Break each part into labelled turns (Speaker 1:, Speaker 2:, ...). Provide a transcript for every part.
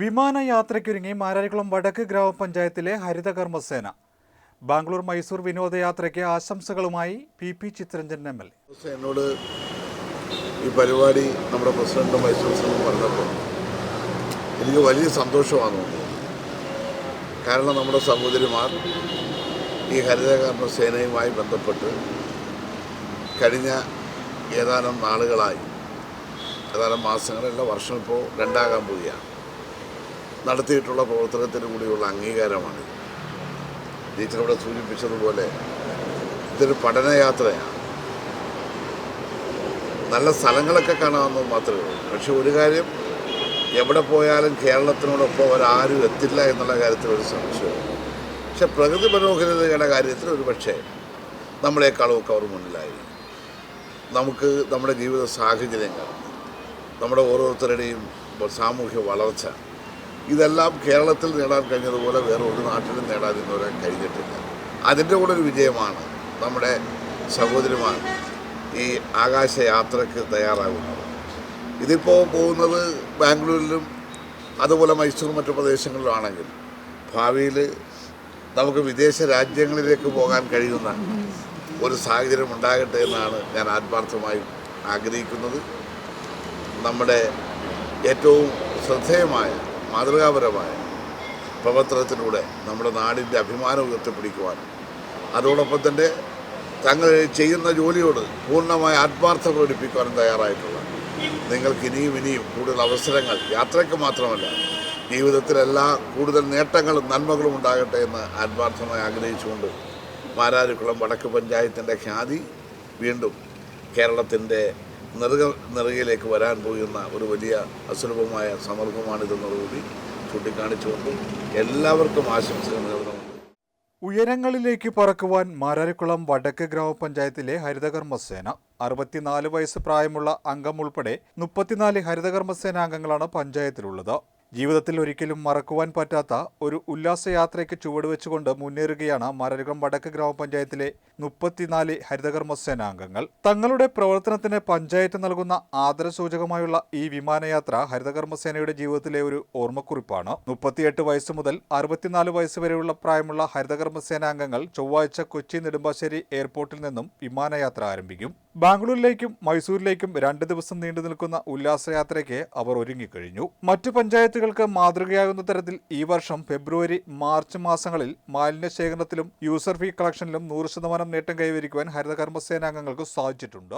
Speaker 1: വിമാനയാത്രയ്ക്കൊരുങ്ങി മാരാരിക്കുളം വടക്ക് ഗ്രാമപഞ്ചായത്തിലെ ഹരിതകർമ്മസേന. ബാംഗ്ലൂർ മൈസൂർ വിനോദയാത്രയ്ക്ക് ആശംസകളുമായി പി ചിത്തരഞ്ജൻ എം.എൽ.എ.
Speaker 2: എന്നോട് ഈ പരിപാടി നമ്മുടെ പ്രസിഡന്റ് മൈസൂർ പറഞ്ഞപ്പോൾ എനിക്ക് വലിയ സന്തോഷമാണ് തോന്നിയത്. കാരണം നമ്മുടെ സഹോദരിമാർ ഈ ഹരിതകർമ്മസേനയുമായി ബന്ധപ്പെട്ട് കഴിഞ്ഞ ഏതാനും നാളുകളായി, ഏതാനും മാസങ്ങളല്ല, വർഷം ഇപ്പോൾ രണ്ടാകാൻ പോവുകയാണ്, നടത്തിയിട്ടുള്ള പ്രവർത്തനത്തിന് കൂടിയുള്ള അംഗീകാരമാണ്. ടീച്ചർ ഇവിടെ സൂചിപ്പിച്ചതുപോലെ ഇതൊരു പഠനയാത്രയാണ്. നല്ല സ്ഥലങ്ങളൊക്കെ കാണാമെന്ന് മാത്രമേ ഉള്ളൂ. പക്ഷെ ഒരു കാര്യം, എവിടെ പോയാലും കേരളത്തിനോടൊപ്പം അവരാരും എത്തില്ല എന്നുള്ള കാര്യത്തിൽ ഒരു സംശയവും. പക്ഷെ പ്രകൃതി മനോഹരതയുടെ കാര്യത്തിൽ ഒരു പക്ഷേ നമ്മളെക്കാളുമൊക്കെ അവർ മുന്നിലായി. നമുക്ക് നമ്മുടെ ജീവിത സാഹചര്യങ്ങൾ, നമ്മുടെ ഓരോരുത്തരുടെയും സാമൂഹ്യ വളർച്ച, ഇതെല്ലാം കേരളത്തിൽ നേടാൻ കഴിഞ്ഞതുപോലെ വേറെ ഒരു നാട്ടിലും നേടാൻ ഇന്നുവരെ കഴിഞ്ഞിട്ടില്ല. അതിൻ്റെ കൂടെ ഒരു വിജയമാണ് നമ്മുടെ സഹോദരിമാർ ഈ ആകാശയാത്രയ്ക്ക് തയ്യാറാകുന്നത്. ഇതിപ്പോൾ പോകുന്നത് ബാംഗ്ലൂരിലും അതുപോലെ മൈസൂർ മറ്റു പ്രദേശങ്ങളിലുമാണെങ്കിൽ ഭാവിയിൽ നമുക്ക് വിദേശ രാജ്യങ്ങളിലേക്ക് പോകാൻ കഴിയുന്ന ഒരു സാഹചര്യം ഉണ്ടാകട്ടെ എന്നാണ് ഞാൻ ആത്മാർത്ഥമായി ആഗ്രഹിക്കുന്നത്. നമ്മുടെ ഏറ്റവും ശ്രദ്ധേയമായ മാതൃകാപരമായ പ്രവർത്തനത്തിലൂടെ നമ്മുടെ നാടിൻ്റെ അഭിമാനം ഉയർത്തിപ്പിടിക്കുവാനും അതോടൊപ്പം തന്നെ തങ്ങൾ ചെയ്യുന്ന ജോലിയോട് പൂർണ്ണമായ ആത്മാർത്ഥത പ്രകടിപ്പിക്കുവാനും തയ്യാറായിട്ടുള്ള നിങ്ങൾക്ക് ഇനിയും കൂടുതൽ അവസരങ്ങൾ, യാത്രയ്ക്ക് മാത്രമല്ല ജീവിതത്തിലെല്ലാ കൂടുതൽ നേട്ടങ്ങളും നന്മകളും ഉണ്ടാകട്ടെ എന്ന് ആത്മാർത്ഥമായി ആഗ്രഹിച്ചുകൊണ്ട് മാരാരിക്കുളം വടക്ക് പഞ്ചായത്തിൻ്റെ ഖ്യാതി വീണ്ടും കേരളത്തിൻ്റെ നെറുകയിലേക്ക് വരാൻ പോകുന്ന ഒരു വലിയ അസുലഭമായ സന്ദർഭമാണിതെന്നുകൂടി ചൂണ്ടിക്കാണിച്ചുകൊണ്ട് എല്ലാവർക്കും ആശംസകൾ നേർന്നുകൊണ്ട്
Speaker 1: ഉയരങ്ങളിലേക്ക് പറക്കുവാൻ മാരാരിക്കുളം വടക്ക് ഗ്രാമപഞ്ചായത്തിലെ ഹരിതകർമ്മസേന 64 വയസ്സ് പ്രായമുള്ള അംഗം ഉൾപ്പെടെ 34 ഹരിതകർമ്മസേനാംഗങ്ങളാണ് പഞ്ചായത്തിലുള്ളത്. ജീവിതത്തിൽ ഒരിക്കലും മറക്കുവാൻ പറ്റാത്ത ഒരു ഉല്ലാസയാത്രയ്ക്ക് ചുവടുവെച്ചുകൊണ്ട് മുന്നേറുകയാണ് മാരാരിക്കുളം വടക്ക് ഗ്രാമപഞ്ചായത്തിലെ 34 ഹരിതകർമ്മസേനാംഗങ്ങൾ. തങ്ങളുടെ പ്രവർത്തനത്തിന് പഞ്ചായത്ത് നൽകുന്ന ആദരസൂചകമായുള്ള ഈ വിമാനയാത്ര ഹരിതകർമ്മസേനയുടെ ജീവിതത്തിലെ ഒരു ഓർമ്മക്കുറിപ്പാണ്. 38 വയസ്സ് മുതൽ 64 വയസ്സ് വരെയുള്ള പ്രായമുള്ള ഹരിതകർമ്മസേനാംഗങ്ങൾ ചൊവ്വാഴ്ച കൊച്ചി നെടുമ്പാശ്ശേരി എയർപോർട്ടിൽ നിന്നും വിമാനയാത്ര ആരംഭിക്കും. ബാംഗ്ലൂരിലേക്കും മൈസൂരിലേക്കും 2 ദിവസം നീണ്ടു നിൽക്കുന്ന ഉല്ലാസയാത്രയ്ക്ക് അവർ ഒരുങ്ങിക്കഴിഞ്ഞു. മറ്റു പഞ്ചായത്തുകൾക്ക് മാതൃകയാകുന്ന തരത്തിൽ ഈ വർഷം ഫെബ്രുവരി, മാർച്ച് മാസങ്ങളിൽ മാലിന്യ ശേഖരണത്തിലും യൂസർ ഫീ കളക്ഷനിലും 100% നേട്ടം കൈവരിക്കുവാൻ ഹരിതകർമ്മസേനാംഗങ്ങൾക്ക് സാധിച്ചിട്ടുണ്ട്.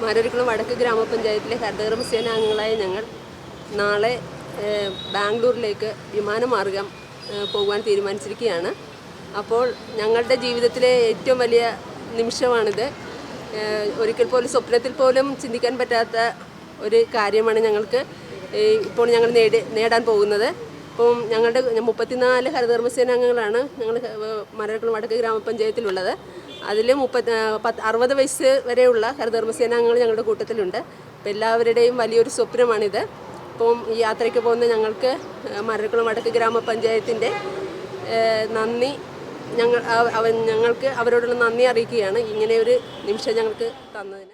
Speaker 3: മാരാരിക്കുളം വടക്ക് ഗ്രാമപഞ്ചായത്തിലെ ഹരിതകർമ്മസേനാംഗങ്ങളായ ഞങ്ങൾ നാളെ ബാംഗ്ലൂരിലേക്ക് വിമാനമാർഗം പോകുവാൻ തീരുമാനിച്ചിരിക്കുകയാണ്. അപ്പോൾ ഞങ്ങളുടെ ജീവിതത്തിലെ ഏറ്റവും വലിയ നിമിഷമാണിത്. ഒരിക്കൽ പോലും സ്വപ്നത്തിൽ പോലും ചിന്തിക്കാൻ പറ്റാത്ത ഒരു കാര്യമാണ് ഞങ്ങൾക്ക് ഇപ്പോൾ ഞങ്ങൾ നേടാൻ പോകുന്നത്. അപ്പം ഞങ്ങളുടെ 34 ഹരിതകർമ്മസേനാംഗങ്ങളാണ് ഞങ്ങൾ മാരാരിക്കുളം വടക്ക് ഗ്രാമപഞ്ചായത്തിലുള്ളത്. അതിൽ 60 വയസ്സ് വരെയുള്ള ഹരിതകർമ്മസേനാംഗങ്ങൾ ഞങ്ങളുടെ കൂട്ടത്തിലുണ്ട്. അപ്പോൾ എല്ലാവരുടെയും വലിയൊരു സ്വപ്നമാണിത്. അപ്പം ഈ യാത്രയ്ക്ക് പോകുന്ന ഞങ്ങൾക്ക് മാരാരിക്കുളം വടക്ക് ഗ്രാമപഞ്ചായത്തിൻ്റെ നന്ദി, ഞങ്ങൾക്ക് അവരോടുള്ള നന്ദി അറിയിക്കുകയാണ് ഇങ്ങനെ ഒരു നിമിഷം ഞങ്ങൾക്ക് തന്നതിന്.